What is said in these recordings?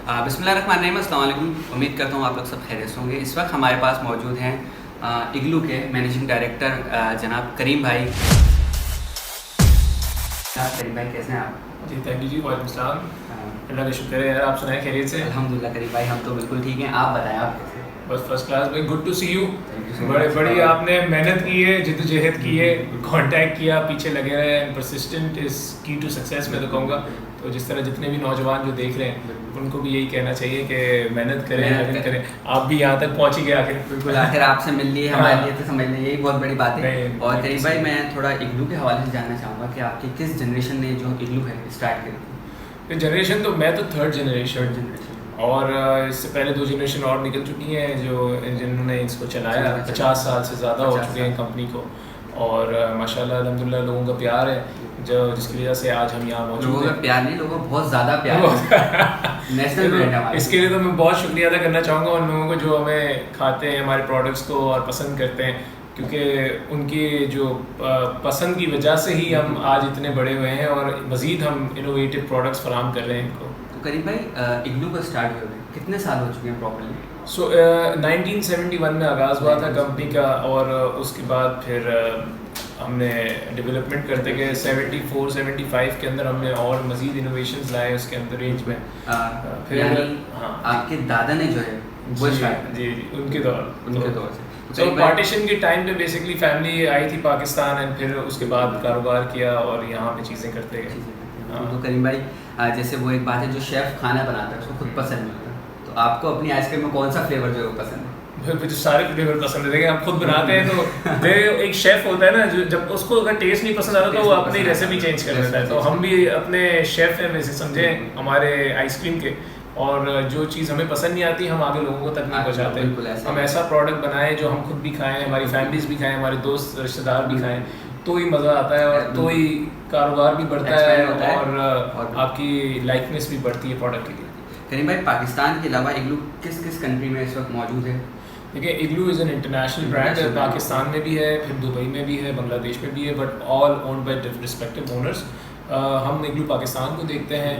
बिस्मिल्लाहिर्रहमानिर्रहीम, अस्सलाम वालेकुम। उम्मीद करता हूँ आप लोग सब खैरियत से होंगे। इस वक्त हमारे पास मौजूद हैं इग्लू के मैनेजिंग डायरेक्टर जनाब करीम भाई। करीम भाई कैसे हैं आप? जी थैंक यू जी, वालेकुम सलाम। अल्लाह का शुक्र है यार, आप सुनाएं खैरियत से? अल्हम्दुलिल्लाह करीम भाई, हम तो बिल्कुल ठीक हैं। आप बताएं आप कैसे हैं? बस फर्स्ट क्लास भाई, good to see you. so बड़े much. बड़ी आपने मेहनत की है, जिद्दोजहद की है, कांटेक्ट किया, पीछे लगे रहे। परसिस्टेंट इज़ की टू सक्सेस मैं तो कहूँगा। तो जिस तरह जितने भी नौजवान जो देख रहे हैं उनको भी यही कहना चाहिए कि मेहनत करें, मेहनत करें। आप भी यहाँ तक पहुँच ही गए आखिर। बिल्कुल, आखिर आपसे मिल लिए हमारे लिए तो समझ लें यही बहुत बड़ी बात है। नहीं, और करीम भाई मैं थोड़ा इग्लू के हवाले से जानना चाहूँगा कि आपकी किस जनरेशन ने जो इग्लू है स्टार्ट करी थी? जनरेशन तो मैं तो थर्ड जनरेशन जनरेशन और इससे पहले दो जनरेशन और निकल चुकी हैं जो जिन्होंने इसको चलाया। 50 साल से ज़्यादा हो चुके हैं कंपनी को। और माशाल्लाह अल्हम्दुलिल्लाह लोगों का प्यार है जो जिसकी वजह से आज हम यहाँ मौजूद हैं। लोगों का प्यार नहीं, लोगों को बहुत ज़्यादा प्यार है। नेशनल ब्रांड है हमारा। इसके लिए तो मैं बहुत शुक्रिया अदा करना चाहूँगा उन लोगों को जो हमें खाते हैं, हमारे प्रोडक्ट्स को और पसंद करते हैं, क्योंकि उनकी जो पसंद की वजह से ही हम आज इतने बड़े हुए हैं और मज़ीद हम इनोवेटिव प्रोडक्ट्स फराहम कर रहे हैं इनको। तो करीम भाई इग्लू का स्टार्ट हुए कितने साल हो चुके हैं प्रॉपर्ली? 1971 में आगाज़ हुआ था कंपनी का और उसके बाद फिर हमने डेवलपमेंट करते गए। 74-75 के अंदर हमने और मज़ीद इनोवेशंस लाए उसके अंदर रेंज में। फिर हाँ आपके दादा ने जो है वो स्टार्ट जी उनके दौर से तो पार्टीशन के टाइम पे बेसिकली फैमिली आई थी पाकिस्तान एंड फिर उसके बाद कारोबार किया और यहाँ पे चीज़ें करते गए। तो करीम भाई जैसे वो एक बात है जो शेफ़ खाना बनाता है उसको खुद पसंद नहीं होता, तो आपको अपनी आइसक्रीम में कौन सा फ्लेवर जो है वो पसंद है? मुझे सारे फ्लेवर पसंद है। देखिए हम खुद बनाते हैं तो एक शेफ़ होता है ना जो जब उसको अगर टेस्ट नहीं पसंद आता तो वो अपनी रेसिपी चेंज कर देता है। तो हम भी अपने शेफ़ हैं वैसे समझें हमारे आइसक्रीम के, और जो चीज़ हमें पसंद नहीं आती हम आगे लोगों को तक नहीं पहुँचाते। हम ऐसा प्रोडक्ट बनाएं जो हम खुद भी खाएं, हमारी फैमिलीज भी खाएं, हमारे दोस्त रिश्तेदार भी खाएं, तो ही मज़ा आता है और तो ही कारोबार भी बढ़ता है और आपकी लाइकनेस भी बढ़ती है प्रोडक्ट के लिए। करीम भाई पाकिस्तान के अलावा इग्लू किस किस कंट्री में इस वक्त मौजूद है? देखिए इग्लू इज़ एन इंटरनेशनल ब्रांड है। पाकिस्तान में भी है, फिर दुबई में भी है, बांग्लादेश में भी है, but all owned by respective owners. हम इग्लू पाकिस्तान को देखते हैं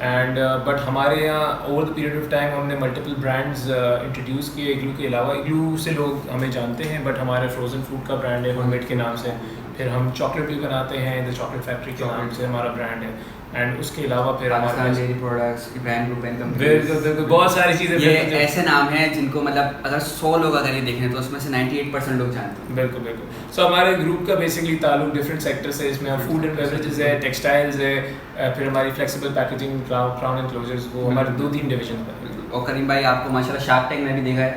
एंड बट हमारे यहाँ over the period of time हमने मल्टीपल ब्रांड्स इंट्रोड्यूस किए इग्लू के अलावा। इग्लू से लोग हमें जानते हैं बट हमारे फ्रोज़न फूड का ब्रांड है होममेड के नाम से। फिर हम चॉकलेट भी बनाते हैं द चॉकलेट फैक्ट्री के नाम से हमारा ब्रांड है। एंड उसके अलावा फिर हमारे dairy products Ibrahim group and company, बिल्कुल बहुत सारी चीज़ें। ये ऐसे नाम हैं जिनको मतलब अगर 100 लोग अगर ये देखें तो उसमें से 98% लोग जानते हैं। बिल्कुल बिल्कुल। सो हमारे ग्रुप का बेसिकली ताल्लुक डिफरेंट सेक्टर से, इसमें हम फूड एंड बेवरेजेस है, टेक्सटाइल्स है, फिर हमारी flexible packaging, crown and closures, वो हमारे 2-3 डिवीजन है। और करीम भाई आपको माशाल्लाह शार्क टैंक में भी देखा है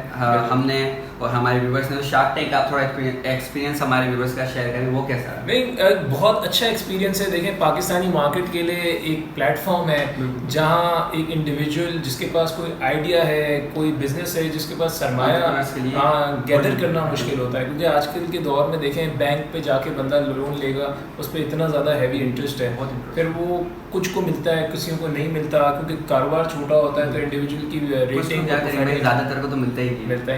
हमने और हमारे व्यूवर्स ने। तो शार्क टैंक का आप थोड़ा एक्सपीरियंस हमारे व्यूवर्स का शेयर करें, वो कैसा है? नहीं बहुत अच्छा एक्सपीरियंस है। देखें पाकिस्तानी मार्केट के लिए एक प्लेटफॉर्म है जहां एक इंडिविजुअल जिसके पास कोई आइडिया है, कोई बिजनेस है, जिसके पास सरमाया गैदर करना मुश्किल होता है, क्योंकि आजकल के दौर में देखें बैंक पे जाके बंदा लोन लेगा उस पर इतना ज़्यादा हैवी इंटरेस्ट है, फिर वो कुछ को मिलता है किसी को नहीं मिलता, क्योंकि कारोबार छोटा होता है तो इंडिविजुअल की रेटिंग ज़्यादातर को तो मिलता ही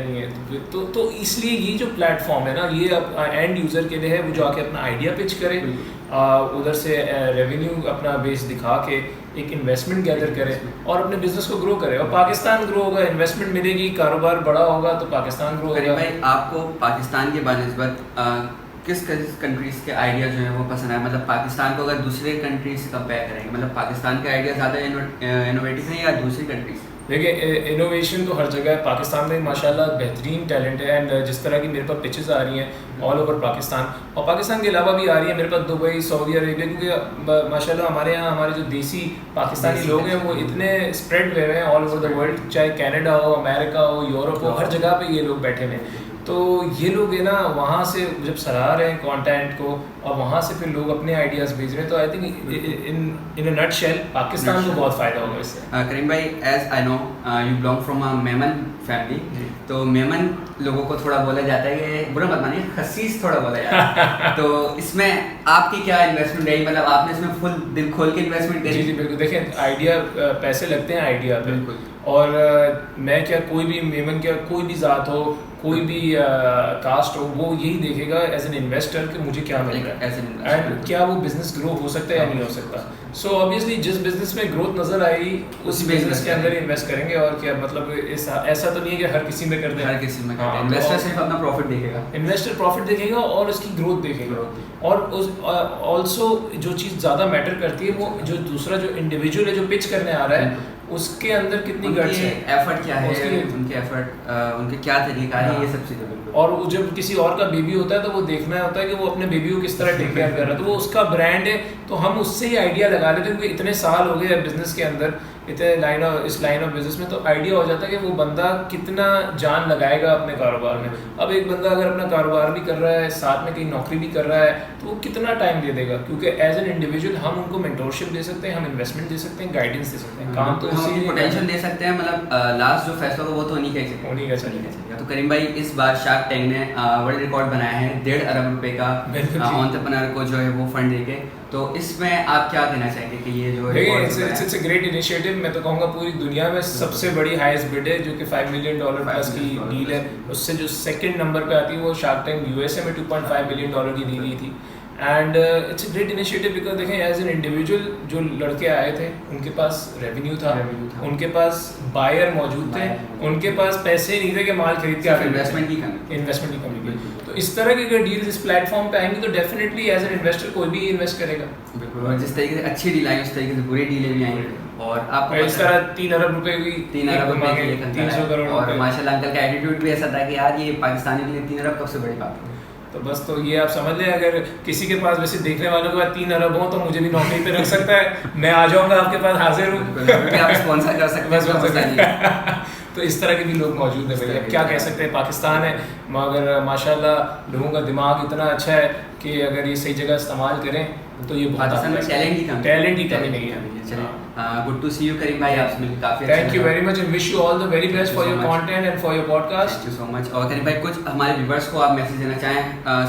नहीं है। तो इसलिए ये जो प्लेटफॉर्म है ना, ये अब एंड यूज़र के लिए है, वो जो आके अपना आइडिया पिच करे, उधर से रेवेन्यू अपना बेस दिखा के एक इन्वेस्टमेंट गैदर करे और अपने बिजनेस को ग्रो करे। और पाकिस्तान ग्रो होगा, इन्वेस्टमेंट मिलेगी, कारोबार बड़ा होगा तो पाकिस्तान ग्रो होगा। भाई आपको पाकिस्तान के बानिस्बत किस कंट्रीज़ के आइडिया जो है वो पसंद आए? मतलब पाकिस्तान को अगर दूसरे कंट्रीज से कंपेयर करेंगे, मतलब पाकिस्तान के आइडिया ज़्यादा इनोवेटिव हैं या दूसरी कंट्रीज? देखिए इनोवेशन तो हर जगह है। पाकिस्तान में माशाल्लाह बेहतरीन टैलेंट है एंड जिस तरह की मेरे पास पिचेस आ रही हैं ऑल ओवर पाकिस्तान, और पाकिस्तान के अलावा भी आ रही है मेरे पास दुबई, सऊदी अरेबिया, क्योंकि माशाल्लाह हमारे यहाँ हमारे जो देसी पाकिस्तानी लोग हैं वो इतने स्प्रेड हुए हैं ऑल ओवर द वर्ल्ड, चाहे कनाडा हो, अमेरिका हो, यूरोप हो, हर जगह पे ये लोग बैठे हुए हैं। तो ये लोग है ना वहाँ से जब सराह रहे हैं कंटेंट को और वहाँ से फिर लोग अपने आइडियाज़ भेज रहे हैं, तो I think in a nutshell Pakistan को बहुत फ़ायदा होगा इससे। करीम भाई as I know you belong from a Memon family, तो मेमन लोगों को थोड़ा बोला जाता है कि बुरा मत मानिए खसीस थोड़ा बोला जाता है तो इसमें आपकी क्या इन्वेस्टमेंट रही? मतलब आपने इसमें फुल दिल खोल के इन्वेस्टमेंट करी? जी बिल्कुल। देखें आइडिया पैसे लगते हैं आइडिया पे, और मैं क्या कोई भी मेमन क्या कोई भी ज़ात हो, कोई भी कास्ट हो, वो यही देखेगा एज एन इन्वेस्टर कि मुझे क्या मिल रहा है एंड क्या वो बिजनेस ग्रो हो सकता है या नहीं हो सकता। सो ऑब्वियसली जिस बिजनेस में ग्रोथ नजर आई उस उसी में बिजनेस invest के अंदर करेंगे। इन्वेस्ट करेंगे। और क्या मतलब ऐसा तो नहीं है कि हर किसी में कर दें। हर किसी में हाँ, इन्वेस्टर तो सिर्फ अपना प्रॉफिट देखेगा। इन्वेस्टर प्रॉफिट देखेगा और उसकी ग्रोथ देखेगा। और उस ऑल्सो जो चीज़ ज़्यादा मैटर करती है वो जो दूसरा जो इंडिविजुअल है जो पिच करने आ रहा है उसके अंदर कितनी गट्स है, एफर्ट क्या है, उसकी- उनके एफर्ट उनके क्या तरीका है, ये सब चीज़ें बिल्कुल। और वो जब किसी और का बेबी होता है तो वो देखना होता है कि वो अपने बेबी को किस तरह टेक केयर कर रहा है, तो वो उसका ब्रांड है। तो हम उससे ही आइडिया लगा लेते हैं क्योंकि इतने साल हो गए बिजनेस के अंदर, इतने इस लाइन ऑफ बिजनेस में, तो आइडिया हो जाता है कि वो बंदा कितना जान लगाएगा अपने कारोबार में। अब एक बंदा अगर अपना कारोबार भी कर रहा है साथ में कहीं नौकरी भी कर रहा है तो वो कितना टाइम दे देगा, क्योंकि एज एन इंडिविजुअल हम उनको मेंटोरशिप दे सकते हैं, हम इन्वेस्टमेंट दे सकते हैं, गाइडेंस दे सकते हैं, काम तो हम उसी अपनी लिए पोटेंशियल दे सकते हैं, मतलब लास्ट जो फैसला होगा वो तो उन्हीं का ही चलेगा। उन्हीं का चलेगा। तो करीम भाई इस बार शार्क टैंक ने वर्ल्ड रिकॉर्ड बनाया है 1.5 अरब रुपए का बिल्कुल। एंटरप्रेन्योर को जो है वो फंड देके। तो इसमें आप क्या कहना चाहेंगे कि ये जो record it's a great initiative. मैं तो कहूँगा पूरी दुनिया में सबसे बड़ी हाईएस्ट बिड है जो कि $5 मिलियन प्लस की डील है। उससे जो सेकंड नंबर पे आती है वो शार्क टैंक यूएसए में $2.5 बिलियन की डील थी। And it's a great initiative because देखें एज एन इंडिविजुअल जो लड़के आए थे उनके पास रेवेन्यू था, उनके पास बायर मौजूद थे, उनके पास पैसे नहीं थे कि माल खरीद के इन्वेस्टमेंट की कमी थी। तो इस तरह की अगर डील्स इस प्लेटफॉर्म पे आएंगी तो डेफिनेटली एज एन इन्वेस्टर कोई भी इन्वेस्ट करेगा। बिल्कुल। और जिस तरीके से अच्छी डील आई उस तरीके से बुरी डीलें भी आएंगी। और आपको इस तरह 3 अरब रुपए की 3 अरब रुपए की 300 करोड़ और माशाल्लाह अंकल का एटीट्यूड भी ऐसा था कि यार ये पाकिस्तानी के लिए 3 अरब कब से बड़ी बात है। तो बस तो ये आप समझ लें अगर किसी के पास वैसे देखने वालों के पास 3 अरब हो तो मुझे भी नौकरी पे रख सकता है, मैं आ जाऊंगा आपके पास, हाजिर हूँ। आप स्पॉन्सर कर सकते हैं। तो इस तरह के भी लोग मौजूद हैं भैया, क्या कह सकते हैं। पाकिस्तान है मगर माशाल्लाह लोगों का दिमाग इतना अच्छा है कि अगर ये सही जगह इस्तेमाल करें तो ये पाकिस्तान में टैलेंट की कमी नहीं है। गुड टू सी यू करीम भाई, आपसे मिलकर काफी thank you very much and wish you all the very best for your content and for your podcast. Thank you so much. और करीम भाई कुछ हमारे व्यूअर्स को आप मैसेज देना चाहें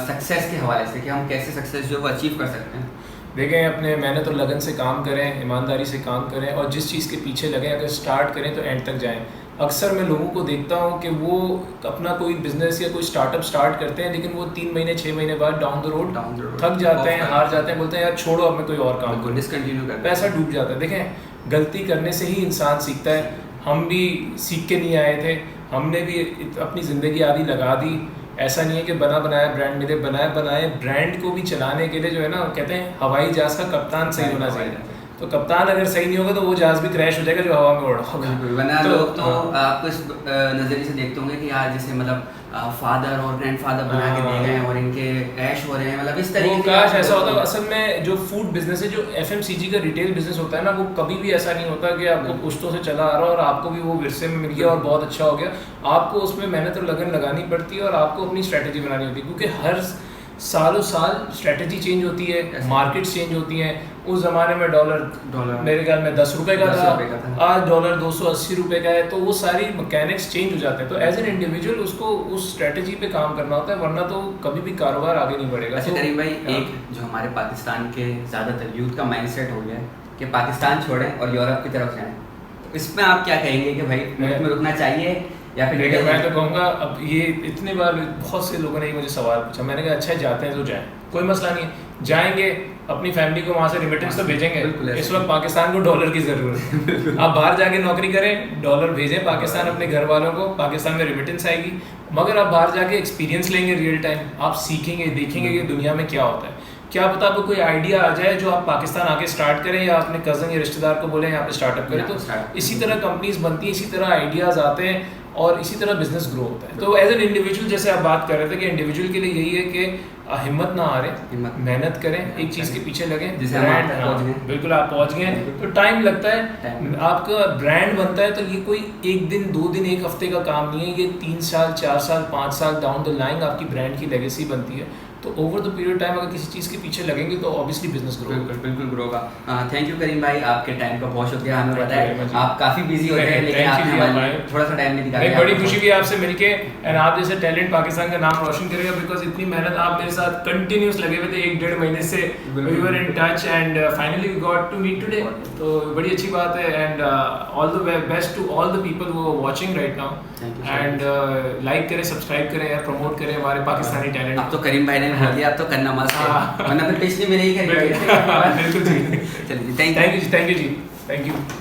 सक्सेस के हवाले से कि हम कैसे सक्सेस जो है अचीव कर सकते हैं। देखें अपने मेहनत और लगन से काम करें, ईमानदारी से काम करें और जिस चीज़ के पीछे लगें अगर स्टार्ट करें तो एंड तक जाएं। अक्सर मैं लोगों को देखता हूँ कि वो अपना कोई बिजनेस या कोई स्टार्टअप स्टार्ट करते हैं लेकिन वो 3 महीने 6 महीने बाद डाउन द रोड थक जाते हैं, हार जाते हैं, बोलते हैं यार छोड़ो अब मैं कोई और काम करूँ, डिसकंटिन्यू कर पैसा डूब जाता है। देखें गलती करने से ही इंसान सीखता है। हम भी सीख के नहीं आए थे, हमने भी अपनी ज़िंदगी आधी लगा दी। ऐसा नहीं है कि बना बनाया ब्रांड मिले, बनाए ब्रांड को भी चलाने के लिए जो है ना कहते हैं हवाई जहाज़ का कप्तान सही होना चाहिए। तो कप्तान अगर सही नहीं होगा तो वो जहाज भी क्रैश हो जाएगा जो हवा में उड़ रहा होगा। वरना लोग तो आपको इस नज़रिए से देखते होंगे कि यार जैसे मतलब फादर और ग्रैंडफादर बना के दे गए और इनके ऐश हो रहे हैं, मतलब इस तरीके से काश ऐसा होता। असल में जो फूड बिजनेस है, जो FMCG का रिटेल बिजनेस होता है ना, वो कभी भी ऐसा नहीं होता कि आपको पुश्तों से चला आ रहा और आपको भी वो विरसे में मिल गया और बहुत अच्छा हो गया। आपको उसमें मेहनत और लगन लगानी पड़ती है और आपको अपनी स्ट्रैटेजी बनानी होती है क्योंकि हर सालों साल स्ट्रेटजी चेंज होती है, मार्केट्स चेंज होती हैं। उस ज़माने में डॉलर मेरे ख्याल में 10 रुपये का था, आज डॉलर 280 रुपये का है। तो वो सारी मैकेनिक्स चेंज हो जाते हैं। तो एज एन इंडिविजुअल उसको उस स्ट्रेटजी पे काम करना होता है, वरना तो कभी भी कारोबार आगे नहीं बढ़ेगा। अच्छा करीम भाई, एक जो हमारे पाकिस्तान के ज़्यादातर यूथ का माइंडसेट हो गया है कि पाकिस्तान छोड़ें और यूरोप की तरफ जाएं, तो इसमें आप क्या कहेंगे कि भाई मुल्क में रुकना चाहिए या फिर? देखिए मैं तो कहूँगा, अब ये इतने बार बहुत से लोगों ने मुझे सवाल पूछा, मैंने कहा अच्छा जाते हैं तो जाएं, कोई मसला नहीं है, जाएंगे अपनी फैमिली को वहाँ से रेमिटेंस तो भेजेंगे। इस वक्त पाकिस्तान को डॉलर की ज़रूरत है। आप बाहर जाके नौकरी करें, डॉलर भेजें पाकिस्तान अपने घर वालों को, पाकिस्तान में रेमिटेंस आएगी। मगर आप बाहर जाके एक्सपीरियंस लेंगे रियल टाइम, आप सीखेंगे, देखेंगे कि दुनिया में क्या होता है। क्या पता आपको कोई आइडिया आ जाए जो आप पाकिस्तान आके स्टार्ट करें या अपने कज़न या रिश्तेदार को बोलें यहाँ पे स्टार्टअप करें। तो इसी तरह कंपनीज बनती हैं, इसी तरह आइडियाज़ आते हैं और इसी तरह बिजनेस ग्रो होता है। तो एज एन इंडिविजुअल जैसे आप बात कर रहे थे कि इंडिविजुअल के लिए यही है कि हिम्मत ना हारे, मेहनत करें, एक चीज़ के पीछे लगें। बिल्कुल आप पहुँच गए, तो टाइम लगता है, आपका ब्रांड बनता है। तो ये कोई 1 दिन 2 दिन 1 हफ्ते का काम नहीं है, ये 3 साल 4 साल 5 साल डाउन द लाइन आपकी ब्रांड की लेगेसी बनती है। तो ओवर द पीरियड टाइम अगर किसी चीज़ के पीछे लगेंगे तो ऑब्वियसली बिजनेस ग्रो होगा। बिल्कुल ग्रो होगा। थैंक यू करीम भाई, आपके टाइम का बहुत शुक्रिया। हमें पता है आप काफ़ी बिजी होते हैं लेकिन आपने हमारे थोड़ा सा टाइम निकाला। बड़ी खुशी भी आपसे मिलके, एंड आप जैसे टैलेंट पाकिस्तान का नाम रोशन करेगा बिकॉज इतनी मेहनत आप मेरे साथ कंटिन्यूस लगे हुए थे 1-1.5 महीने से। We were in touch and finally we got to meet today, तो बड़ी अच्छी बात है। And all the best to all the people who are watching right now. And like करें, सब्सक्राइब करें, प्रमोट करें हमारे पाकिस्तानी टैलेंट। अब तो करीम भाई ने मैंने बोल दिया आप तो करना मस्त है, हाँ। वरना फिर पिछली में नहीं करेंगे। बिल्कुल जी। चलिए थैंक यू। थैंक यू जी, थैंक यू जी, थैंक यू।